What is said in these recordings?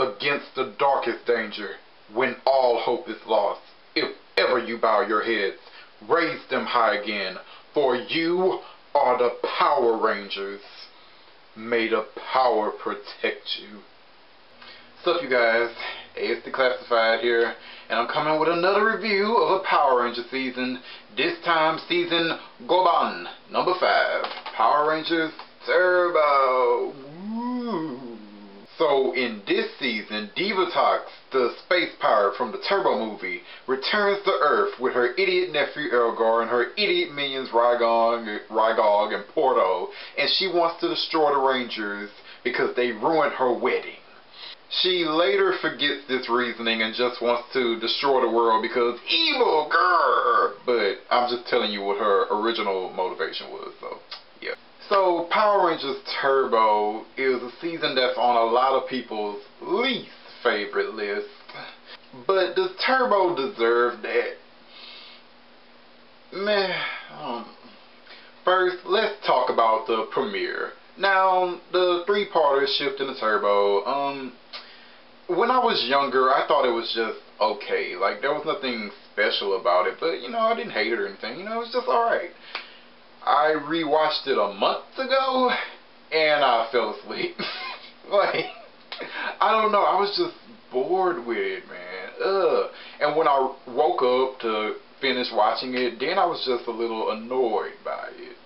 against the darkest danger, when all hope is lost. If ever you bow your heads, raise them high again, for you are the Power Rangers. May the power protect you. What's up, you guys? It's Declassified here, and I'm coming with another review of a Power Ranger season. This time, season Goban, number 5. Power Rangers Turbo. Woo. So in this season, Divatox, the space pirate from the Turbo movie, returns to Earth with her idiot nephew Elgar and her idiot minions Rygog and Porto, and she wants to destroy the Rangers because they ruined her wedding. She later forgets this reasoning and just wants to destroy the world because evil girl. But I'm just telling you what her original motivation was, so yeah. So Power Rangers Turbo is a season that's on a lot of people's least favorite list. But does Turbo deserve that? Meh. First, let's talk about the premiere. Now, the 3-parter shift into Turbo. When I was younger, I thought it was just okay. Like, there was nothing special about it. But, you know, I didn't hate it or anything. You know, it was just alright. I rewatched it a month ago, and I fell asleep. Like, I don't know. I was just bored with it, man. And when I woke up to finish watching it, then I was just a little annoyed by it.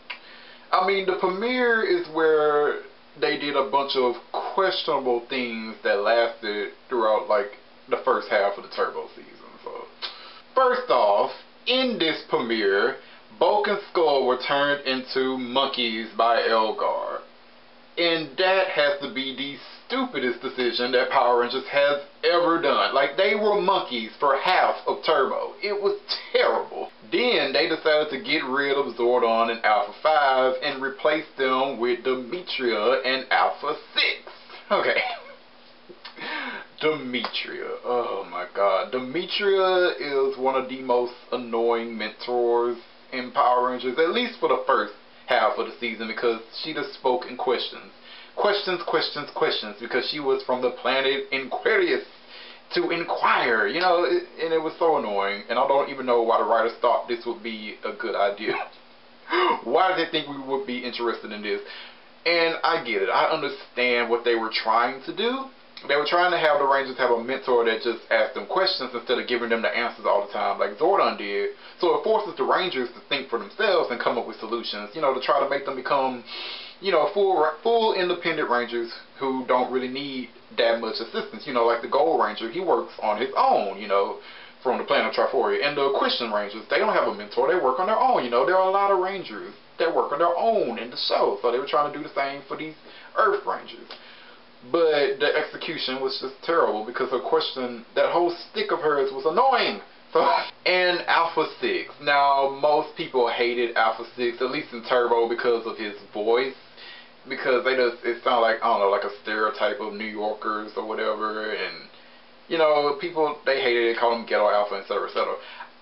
I mean, the premiere is where they did a bunch of questionable things that lasted throughout, like, the first half of the Turbo season. So, first off, in this premiere, Bulk and Skull were turned into monkeys by Elgar. And that has to be the stupidest decision that Power Rangers has ever done. Like, they were monkeys for half of Turbo. It was terrible. Then they decided to get rid of Zordon and Alpha 5 and replace them with Demetria and Alpha 6. Okay. Demetria. Oh my god. Demetria is one of the most annoying mentors in Power Rangers, at least for the first half of the season, because she just spoke in questions. Questions, because she was from the planet Inquirius to inquire, you know, and it was so annoying, and I don't even know why the writers thought this would be a good idea. Why did they think we would be interested in this? And I get it. I understand what they were trying to do. They were trying to have the Rangers have a mentor that just asked them questions instead of giving them the answers all the time like Zordon did. So it forces the Rangers to think for themselves and come up with solutions, you know, to try to make them become, you know, full independent Rangers who don't really need that much assistance. You know, like the Gold Ranger, he works on his own, you know, from the planet Triforia. And the Christian Rangers, they don't have a mentor. They work on their own, you know. There are a lot of Rangers that work on their own in the show. So they were trying to do the same for these Earth Rangers. But the execution was just terrible because her question, that whole stick of hers was annoying. So, and Alpha 6. Now, most people hated Alpha 6, at least in Turbo, because of his voice. Because they just, it sounded like, I don't know, like a stereotype of New Yorkers or whatever. And, you know, people, they hated it, called him Ghetto Alpha, etc., etc.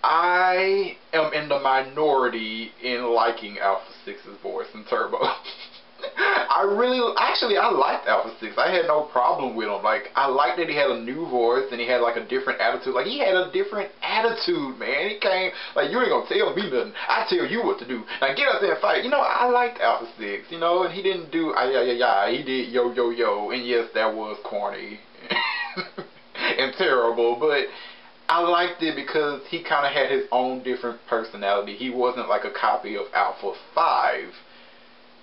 I am in the minority in liking Alpha 6's voice in Turbo. I liked Alpha 6. I had no problem with him. Like, I liked that he had a new voice and he had like a different attitude. Like, he had a different attitude, man. He came, like, you ain't gonna tell me nothing. I tell you what to do. Now get out there and fight. You know, I liked Alpha 6, you know, and he didn't do yeah. He did yo yo yo. And yes, that was corny and terrible, but I liked it because he kind of had his own different personality. He wasn't like a copy of Alpha 5.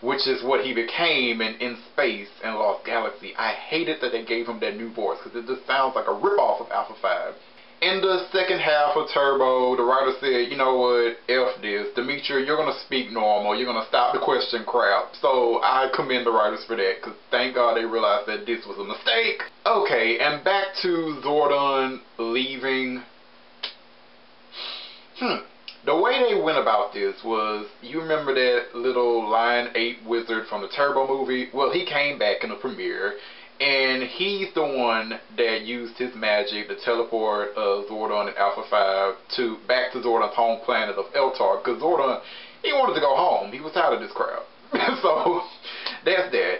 Which is what he became in Space and Lost Galaxy. I hated that they gave him that new voice because it just sounds like a ripoff of Alpha 5. In the second half of Turbo, the writer said, you know what, F this. Demetria, you're going to speak normal. You're going to stop the question crap. So I commend the writers for that because thank God they realized that this was a mistake. Okay, and back to Zordon leaving. The way they went about this was, you remember that little Lion Ape wizard from the Turbo movie? Well, he came back in the premiere, and he's the one that used his magic to teleport Zordon and Alpha 5 back to Zordon's home planet of Eltar, because Zordon, he wanted to go home. He was tired of this crap. So, that's that.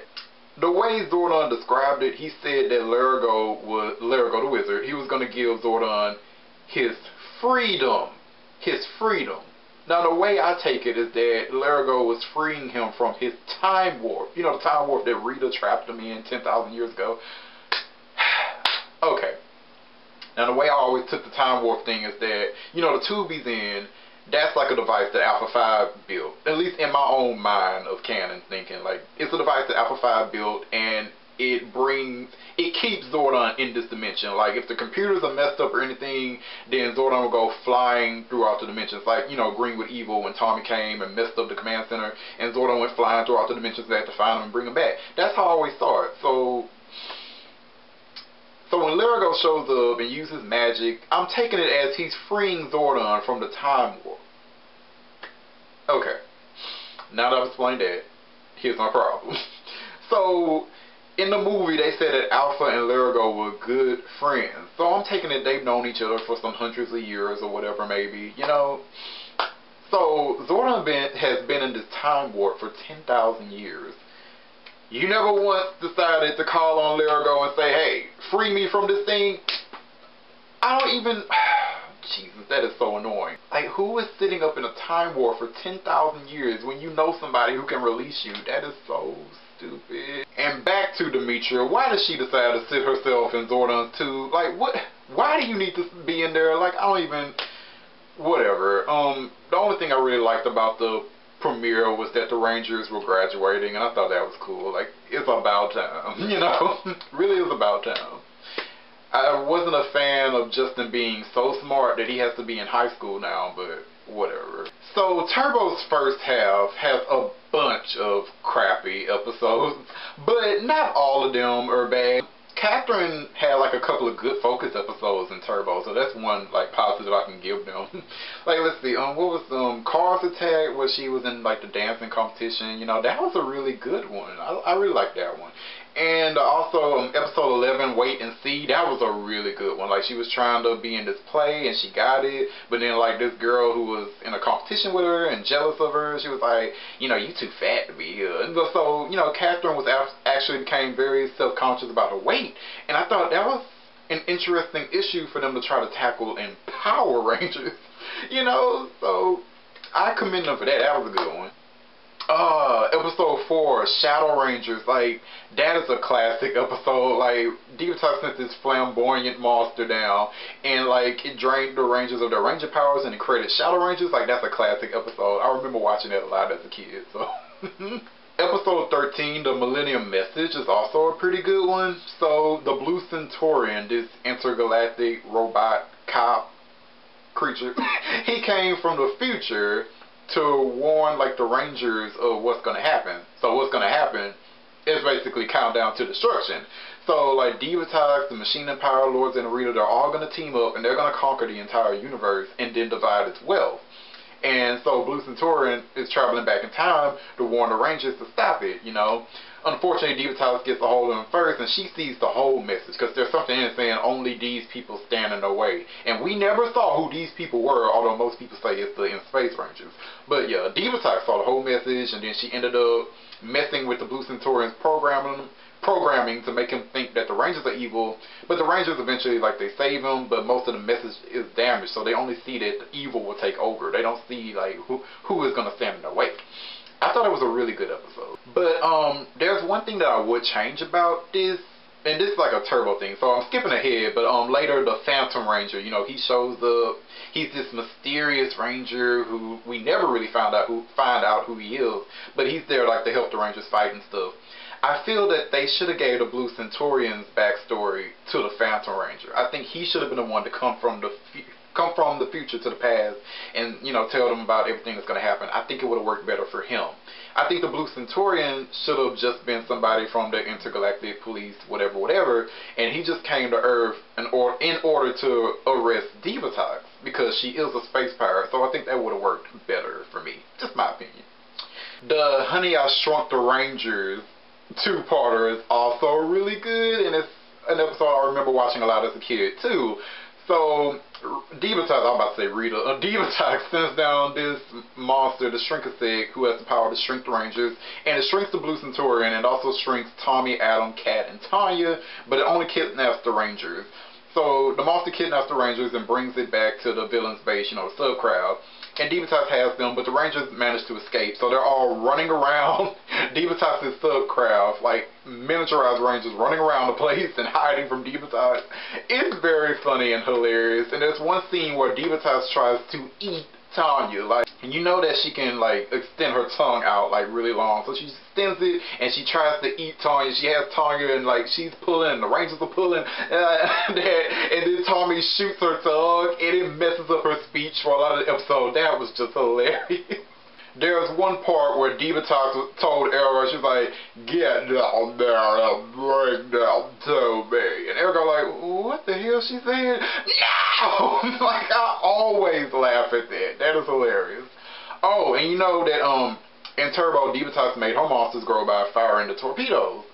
The way Zordon described it, he said that Larago the wizard, he was going to give Zordon his freedom. His freedom. Now the way I take it is that Larago was freeing him from his time warp. You know, the time warp that Rita trapped him in 10,000 years ago. Okay. Now the way I always took the time warp thing is that, you know, the tube he's in, that's like a device that Alpha 5 built. At least in my own mind of canon thinking. Like, it's a device that Alpha 5 built, and it keeps Zordon in this dimension. Like, if the computers are messed up or anything, then Zordon will go flying throughout the dimensions. Like, you know, Greenwood Evil when Tommy came and messed up the command center, and Zordon went flying throughout the dimensions. They had to find him and bring him back. That's how I always saw it. So when Larago shows up and uses magic, I'm taking it as he's freeing Zordon from the time warp. Okay. Now that I've explained that, here's my problem. So, in the movie, they said that Alpha and Larago were good friends. So I'm taking it they've known each other for some hundreds of years or whatever, maybe, you know. So Zordon has been in this time warp for 10,000 years. You never once decided to call on Larago and say, hey, free me from this thing. I don't even... Jesus, that is so annoying. Like, who is sitting up in a time warp for 10,000 years when you know somebody who can release you? That is so stupid. And back to Demetria. Why did she decide to sit herself in Zordon's tube? Like, what? Why do you need to be in there? Like, I don't even... Whatever. The only thing I really liked about the premiere was that the Rangers were graduating, and I thought that was cool. Like, it's about time, you know? Really is about time. I wasn't a fan of Justin being so smart that he has to be in high school now, but whatever. So Turbo's first half has a bunch of crappy episodes, but not all of them are bad. Catherine had like a couple of good focus episodes in Turbo, so that's one like positive I can give them. Like, let's see, what was Cars Attack, where she was in like the dancing competition, you know, that was a really good one. I really liked that one. And also episode 11, Wait and See, that was a really good one. Like, she was trying to be in this play and she got it, but then like this girl who was in a competition with her and jealous of her, she was like, you know, you too fat to be here. And so, you know, Catherine was actually became very self-conscious about her weight, and I thought that was an interesting issue for them to try to tackle in Power Rangers. You know, so I commend them for that. That was a good one. Episode 4, Shadow Rangers, like, that is a classic episode. Like, Divatox sent this flamboyant monster down, and like, it drained the Rangers of their Ranger powers and it created Shadow Rangers. Like, that's a classic episode. I remember watching that a lot as a kid, so. Episode 13, The Millennium Message, is also a pretty good one. So, the Blue Centaurian, this intergalactic robot cop creature, he came from the future to warn like the Rangers of what's going to happen. So what's going to happen is basically countdown to destruction. So like Divatox, the Machine and Power Lords, and Rita, they're all going to team up and they're going to conquer the entire universe and then divide its wealth. And so Blue Centaurian is traveling back in time to warn the Rangers to stop it, you know. Unfortunately, Divatox gets a hold of him first, and she sees the whole message, because there's something in it saying only these people stand in the way. And we never saw who these people were, although most people say it's the In-Space Rangers. But yeah, Divatox saw the whole message, and then she ended up messing with the Blue Centaurian's programming to make him think that the Rangers are evil. But the Rangers eventually, like, they save him, but most of the message is damaged, so they only see that the evil will take over. They don't see, like, who is going to stand in their way. I thought it was a really good episode. But there's one thing that I would change about this, and this is like a Turbo thing, so I'm skipping ahead, but later the Phantom Ranger, you know, he shows up. He's this mysterious ranger who we never really find out who he is, but he's there like to help the Rangers fight and stuff. I feel that they should have gave the Blue Centaurian's backstory to the Phantom Ranger. I think he should have been the one to come from the future to the past and, you know, tell them about everything that's going to happen. I think it would have worked better for him. I think the Blue Centaurian should have just been somebody from the Intergalactic Police, whatever, and he just came to Earth in order to arrest Divatox, because she is a space pirate, so I think that would have worked better for me. Just my opinion. The Honey, I Shrunk the Rangers two-parter is also really good, and it's an episode I remember watching a lot as a kid too. So Divatox, I'm about to say Rita, Divatox sends down this monster, the Shrink-a-Sig, who has the power to shrink the Rangers, and it shrinks the Blue Centaurian, and also shrinks Tommy, Adam, Cat, and Tanya, but it only kidnaps the Rangers. So the monster kidnaps the Rangers and brings it back to the villain's base, you know, the sub-crowd. And Divatox has them, but the Rangers manage to escape. So they're all running around Divatox's sub-crowd, like miniaturized Rangers running around the place and hiding from Divatox. It's very funny and hilarious. And there's one scene where Divatox tries to eat Tanya, like, and you know that she can like extend her tongue out like really long, so she extends it and she tries to eat Tanya. She has Tanya and like she's pulling, the Rangers are pulling, and then Tommy shoots her tongue and it messes up her speech for a lot of the episode. That was just hilarious. There's one part where Divatox told Arrow, she's like, "Get down there and bring down Toby." And Arrow like, "What the hell she said?" No! Like, I always laugh at that. That is hilarious. Oh, and you know that in Turbo, Divatox made her monsters grow by firing the torpedoes.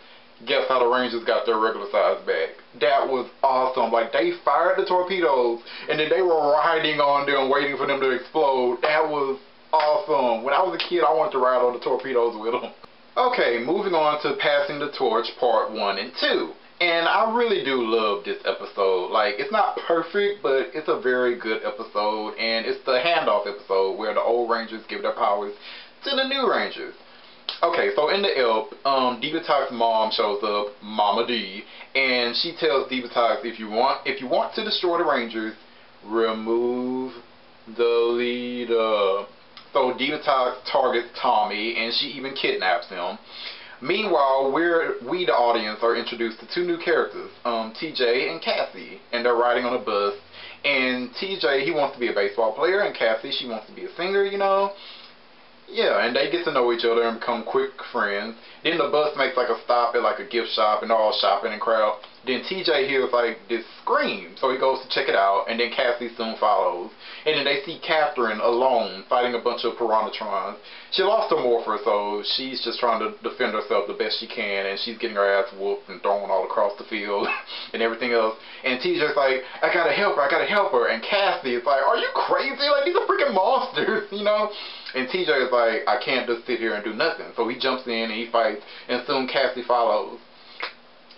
Guess how the Rangers got their regular size back? That was awesome. Like, they fired the torpedoes and then they were riding on them waiting for them to explode. That was awesome. When I was a kid, I wanted to ride on the torpedoes with them. Okay, moving on to Passing the Torch Part 1 and 2. And I really do love this episode. Like, it's not perfect, but it's a very good episode. And it's the handoff episode where the old Rangers give their powers to the new Rangers. Okay, so in the ELP, Divatox's mom shows up, Mama D, and she tells Divatox, if you want to destroy the Rangers, remove the leader. So Divatox targets Tommy, and she even kidnaps him. Meanwhile, we the audience are introduced to two new characters, TJ and Cassie, and they're riding on a bus. And TJ, he wants to be a baseball player, and Cassie, she wants to be a singer, you know. Yeah, and they get to know each other and become quick friends. Then the bus makes like a stop at like a gift shop, and they're all shopping and crowd. Then TJ hears like this scream, so he goes to check it out, and then Cassie soon follows. And then they see Catherine alone fighting a bunch of Piranhatrons. She lost her morpher, so she's just trying to defend herself the best she can, and she's getting her ass whooped and thrown all across the field and everything else. And TJ's like, I gotta help her, and Cassie is like, are you crazy? Like, these are freaking monsters, you know? And TJ is like, I can't just sit here and do nothing. So he jumps in and he fights, and soon Cassie follows.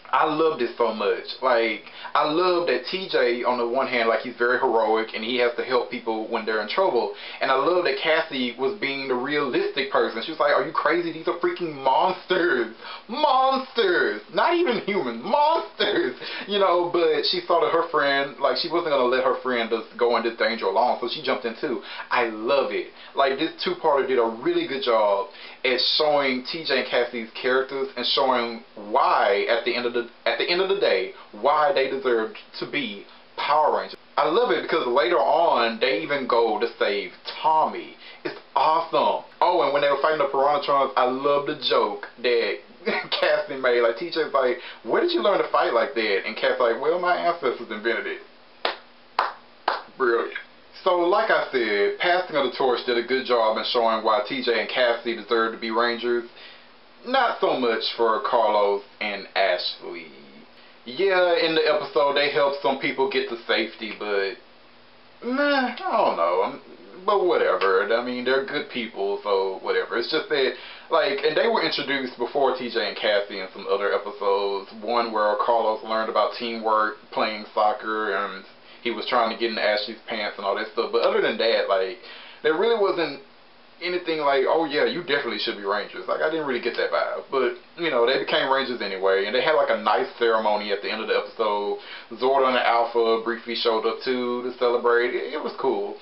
I love this so much. Like, I love that TJ, on the one hand, like, he's very heroic and he has to help people when they're in trouble. And I love that Cassie was being the realistic person. She was like, are you crazy? These are freaking monsters. Monsters. Not even human. Monsters. You know, but she saw that her friend, like, she wasn't going to let her friend just go in this danger alone. So she jumped in too. I love it. Like, this two-parter did a really good job at showing TJ and Cassie's characters and showing why, at the end of the day, why they deserved to be Power Rangers. I love it because later on, they even go to save Tommy. It's awesome. Oh, and when they were fighting the Piranhatrons, I love the joke that Cassie made. Like, TJ's like, where did you learn to fight like that? And Cassie's like, well, my ancestors invented it. Brilliant. So, like I said, Passing of the Torch did a good job in showing why TJ and Cassie deserve to be Rangers. Not so much for Carlos and Ashley. Yeah, in the episode, they helped some people get to safety, but nah, I don't know. But whatever. I mean, they're good people, so whatever. It's just that, like, and they were introduced before TJ and Cassie in some other episodes. One where Carlos learned about teamwork, playing soccer, and he was trying to get into Ashley's pants and all that stuff. But other than that, like, there really wasn't anything like, oh yeah, you definitely should be Rangers. Like, I didn't really get that vibe. But, you know, they became Rangers anyway. And they had like a nice ceremony at the end of the episode. Zordon and Alpha briefly showed up too to celebrate. It was cool.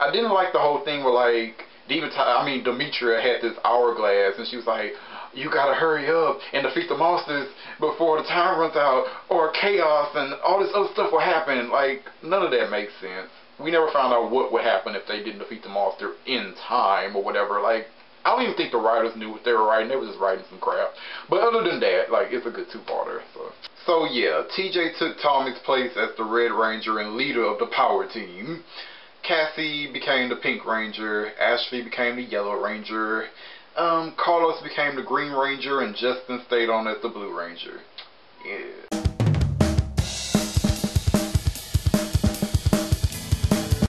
I didn't like the whole thing where, like, Demetria had this hourglass, and she was like, you gotta hurry up and defeat the monsters before the time runs out, or chaos and all this other stuff will happen. Like, none of that makes sense. We never found out what would happen if they didn't defeat the monster in time or whatever. Like, I don't even think the writers knew what they were writing. They were just writing some crap. But other than that, like, it's a good two-parter. So yeah, TJ took Tommy's place as the Red Ranger and leader of the Power Team. Cassie became the Pink Ranger. Ashley became the Yellow Ranger. Carlos became the Green Ranger, and Justin stayed on as the Blue Ranger. Yeah.